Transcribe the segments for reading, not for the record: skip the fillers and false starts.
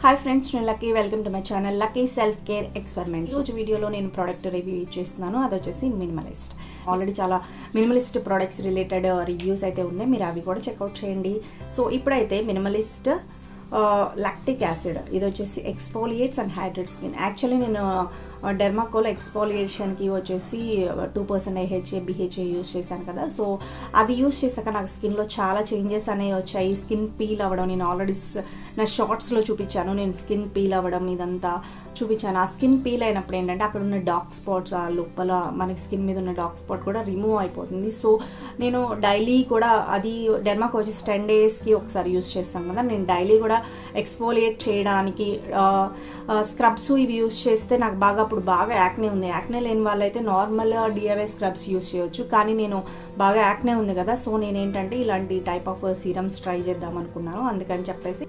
Hi friends, నేను lucky. Welcome to my channel lucky self care experiments. రోజు వీడియోలో నేను ప్రోడక్ట్ రివ్యూ చేస్తున్నాను. అది వచ్చేసి మినిమలిస్ట్. ఆల్రెడీ చాలా మినిమలిస్ట్ ప్రోడక్ట్స్ రిలేటెడ్ రివ్యూస్ అయితే ఉన్నాయి, మీరు అవి కూడా చెక్అవుట్ చేయండి. సో ఇప్పుడైతే మినిమలిస్ట్ లాక్టిక్ యాసిడ్, ఇది వచ్చేసి ఎక్స్ఫోలియేట్స్ అండ్ హైడ్రేట్ స్కిన్. యాక్చువల్లీ నేను డెర్మాకోల్ ఎక్స్ఫోలియేషన్కి వచ్చేసి 2% AHA BHA యూజ్ చేశాను కదా. సో అది యూజ్ చేశాక నాకు స్కిన్లో చాలా చేంజెస్ అనేవి వచ్చాయి. స్కిన్ పీల్ అవ్వడం, నేను ఆల్రెడీ నా షార్ట్స్లో చూపించాను, నేను స్కిన్ పీల్ అవ్వడం ఇదంతా చూపించాను. ఆ స్కిన్ పీల్ అయినప్పుడు ఏంటంటే అక్కడ ఉన్న డార్క్ స్పాట్స్, ఆ లోపల మనకి స్కిన్ మీద ఉన్న డార్క్ స్పాట్ కూడా రిమూవ్ అయిపోతుంది. సో నేను డైలీ కూడా అది డెర్మాకో వచ్చేసి 10 డేస్కి ఒకసారి యూజ్ చేస్తాను కదా, నేను డైలీ కూడా ఎక్స్ఫోలియేట్ చేయడానికి స్క్రబ్స్ ఇవి యూజ్ చేస్తే నాకు బాగా అప్పుడు బాగా యాక్నే ఉంది. యాక్నే లేని వాళ్ళైతే నార్మల్ డిఐవై స్క్రబ్స్ యూజ్ చేయొచ్చు, కానీ నేను బాగా యాక్నే ఉంది కదా. సో నేనేంటంటే ఇలాంటి టైప్ ఆఫ్ సీరమ్స్ ట్రై చేద్దాం అనుకున్నాను. అందుకని చెప్పేసి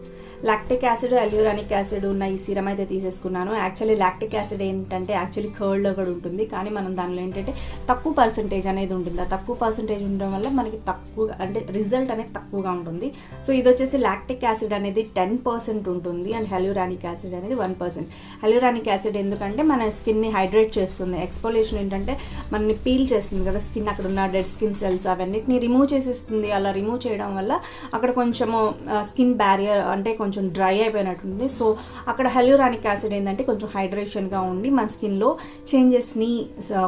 లాక్టిక్ యాసిడ్, అల్యూరానిక్ యాసిడ్ ఉన్న ఈ సీరం అయితే తీసేసుకున్నాను. యాక్చువల్లీ లాక్టిక్ యాసిడ్ ఏంటంటే యాక్చువల్లీ కర్డ్లో కూడా ఉంటుంది, కానీ మనం దానిలో ఏంటంటే తక్కువ పర్సంటేజ్ అనేది ఉంటుంది. ఆ తక్కువ పర్సంటేజ్ ఉండడం వల్ల మనకి తక్కువ అంటే రిజల్ట్ అనేది తక్కువగా ఉంటుంది. సో ఇది వచ్చేసి లాక్టిక్ యాసిడ్ అనేది 10% ఉంటుంది అండ్ హెల్యూరానిక్ యాసిడ్ అనేది 1%. హెల్యూరానిక్ యాసిడ్ ఎందుకంటే మన స్కిన్ని హైడ్రేట్ చేస్తుంది. ఎక్స్ఫోలియేషన్ ఏంటంటే మనని పీల్ చేస్తుంది కదా, స్కిన్ అక్కడ ఉన్న డెడ్ స్కిన్ సెల్స్ అవన్నిటిని రిమూవ్ చేసేస్తుంది. అలా రిమూవ్ చేయడం వల్ల అక్కడ కొంచెము స్కిన్ బ్యారియర్ అంటే కొంచెం డ్రై అయిపోయినట్టుంది. సో అక్కడ హెల్యూరానిక్ యాసిడ్ ఏంటంటే కొంచెం హైడ్రేషన్గా ఉండి మన స్కిన్లో చేంజెస్ని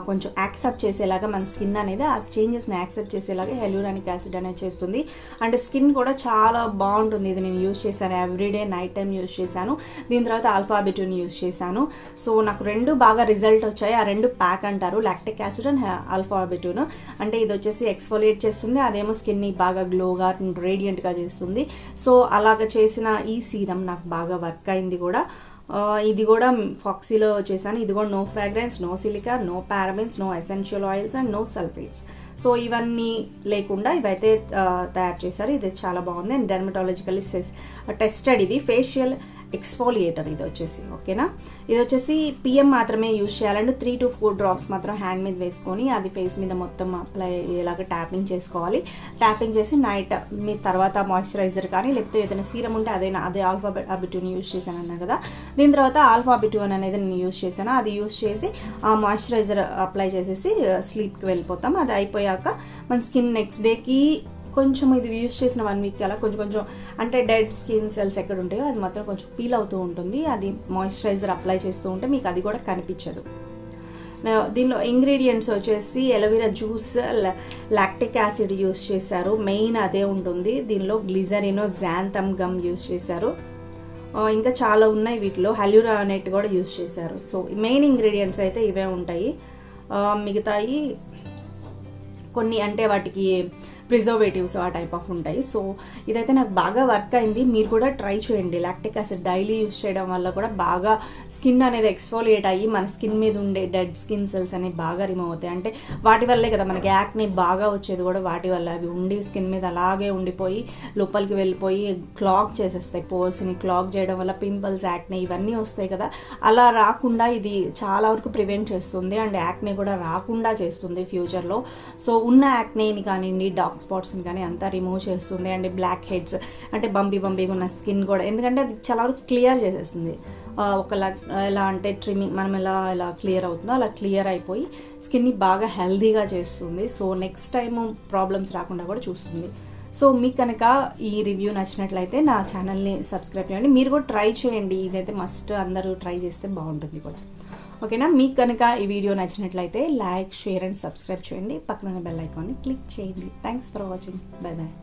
కొంచెం యాక్సెప్ట్ చేసేలాగా, మన స్కిన్ అనేది ఆ చేంజెస్ని యాక్సెప్ట్ చేసేలాగా హెల్యూరానిక్ యాసిడ్ అనేది చేస్తుంది. అండ్ స్కిన్ కూడా చాలా బాగుంటుంది. ఇది నేను యూజ్ చేశాను, ఎవ్రీడే నైట్ టైం యూజ్ చేశాను. దీని తర్వాత ఆల్ఫా బిట్యూన్ యూజ్ చేశాను. సో నాకు రెండు బాగా రిజల్ట్ వచ్చాయి. ఆ రెండు ప్యాక్ అంటారు, లాక్టిక్ యాసిడ్ అండ్ ఆల్ఫా బిట్యూన్. అంటే ఇది వచ్చేసి ఎక్స్ఫోలియేట్ చేస్తుంది, అదేమో స్కిన్ని బాగా గ్లోగా రేడియంట్గా చేస్తుంది. సో అలాగ చేసిన ఈ సీరం నాకు బాగా వర్క్ అయింది కూడా. ఇది కూడా ఫాక్సీలో చేశాను. ఇది కూడా no fragrance, no silica, no parabens, no essential oils and no sulphates. So ఇవన్నీ లేకుండా ఇవైతే తయారు చేశారు. ఇది చాలా బాగుంది అండ్ డెర్మటాలజికల్లీ టెస్టెడ్. ఇది ఫేషియల్ ఎక్స్ఫోలియేటర్ ఇది వచ్చేసి, ఓకేనా. ఇది వచ్చేసి PM మాత్రమే యూజ్ చేయాలంటే 3 to 4 డ్రాప్స్ మాత్రం హ్యాండ్ మీద వేసుకొని అది ఫేస్ మీద మొత్తం అప్లై అయ్యేలాగా ట్యాపింగ్ చేసుకోవాలి. ట్యాపింగ్ చేసి నైట్ మీ తర్వాత మాయిశ్చరైజర్ కానీ లేకపోతే ఏదైనా సీరం ఉంటే అదే ఆల్ఫా బిట్యూన్ యూజ్ చేశాను అన్నా కదా. దీని తర్వాత ఆల్ఫా బిట్యూన్ అనేది నేను యూజ్ చేశాను. అది యూజ్ చేసి ఆ మాయిశ్చరైజర్ అప్లై చేసేసి స్లీప్కి వెళ్ళిపోతాం. అది అయిపోయాక మన స్కిన్ నెక్స్ట్ డేకి కొంచెం ఇది యూజ్ చేసిన 1 వీక్ అలా కొంచెం అంటే డెడ్ స్కిన్ సెల్స్ ఎక్కడ ఉంటాయో అది మాత్రం కొంచెం పీల్ అవుతూ ఉంటుంది. అది మాయిశ్చరైజర్ అప్లై చేస్తూ ఉంటే మీకు అది కూడా కనిపించదు. దీనిలో ఇంగ్రీడియంట్స్ వచ్చేసి aloe vera juice, lactic acid use చేశారు, మెయిన్ అదే ఉంటుంది. దీనిలో గ్లిజరిన్, క్సాంథమ్ గమ్ యూజ్ చేశారు. ఇంకా చాలా ఉన్నాయి. వీటిలో హెల్యూరానేట్ కూడా యూజ్ చేశారు. సో మెయిన్ ఇంగ్రీడియంట్స్ అయితే ఇవే ఉంటాయి. మిగతాయి కొన్ని అంటే వాటికి ప్రిజర్వేటివ్స్ ఆ టైప్ ఆఫ్ ఉంటాయి. సో ఇదైతే నాకు బాగా వర్క్ అయింది. మీరు కూడా ట్రై చేయండి. లాక్టిక్ యాసిడ్ డైలీ యూజ్ చేయడం వల్ల కూడా బాగా స్కిన్ అనేది ఎక్స్ఫోలియేట్ అయ్యి మన స్కిన్ మీద ఉండే డెడ్ స్కిన్ సెల్స్ అనేవి బాగా రిమూవ్ అవుతాయి. అంటే వాటి వల్లే కదా మనకి యాక్నే బాగా వచ్చేది కూడా వాటి వల్ల. అవి ఉండి స్కిన్ మీద అలాగే ఉండిపోయి లోపలికి వెళ్ళిపోయి క్లాగ్ చేసేస్తాయి. పోర్స్ని క్లాగ్ చేయడం వల్ల పింపుల్స్, యాక్నే ఇవన్నీ వస్తాయి కదా. అలా రాకుండా ఇది చాలా వరకు ప్రివెంట్ చేస్తుంది అండ్ యాక్నే కూడా రాకుండా చేస్తుంది ఫ్యూచర్లో. సో ఉన్న యాక్నేని కానివ్వండి, డార్క్ స్పాట్స్ని కానీ అంతా రిమూవ్ చేస్తుంది. అండ్ బ్లాక్ హెడ్స్ అంటే బంబీగా ఉన్న స్కిన్ కూడా, ఎందుకంటే అది చాలా వరకు క్లియర్ చేసేస్తుంది. ఎలా అంటే ట్రిమ్మింగ్ మనం ఎలా క్లియర్ అవుతుందో అలా క్లియర్ అయిపోయి స్కిన్ని బాగా హెల్దీగా చేస్తుంది. సో నెక్స్ట్ టైం ప్రాబ్లమ్స్ రాకుండా కూడా చూస్తుంది. సో మీకు కనుక ఈ రివ్యూ నచ్చినట్లయితే నా ఛానల్ని సబ్స్క్రైబ్ చేయండి. మీరు కూడా ట్రై చేయండి. ఇదైతే మస్ట్ అందరూ ట్రై చేస్తే బాగుంటుంది కూడా, ఓకేనా. మీకు కనుక ఈ వీడియో నచ్చినట్లయితే లైక్, షేర్ అండ్ సబ్స్క్రైబ్ చేయండి. పక్కన బెల్ ఐకాన్ని క్లిక్ చేయండి. Thanks for watching. Bye bye.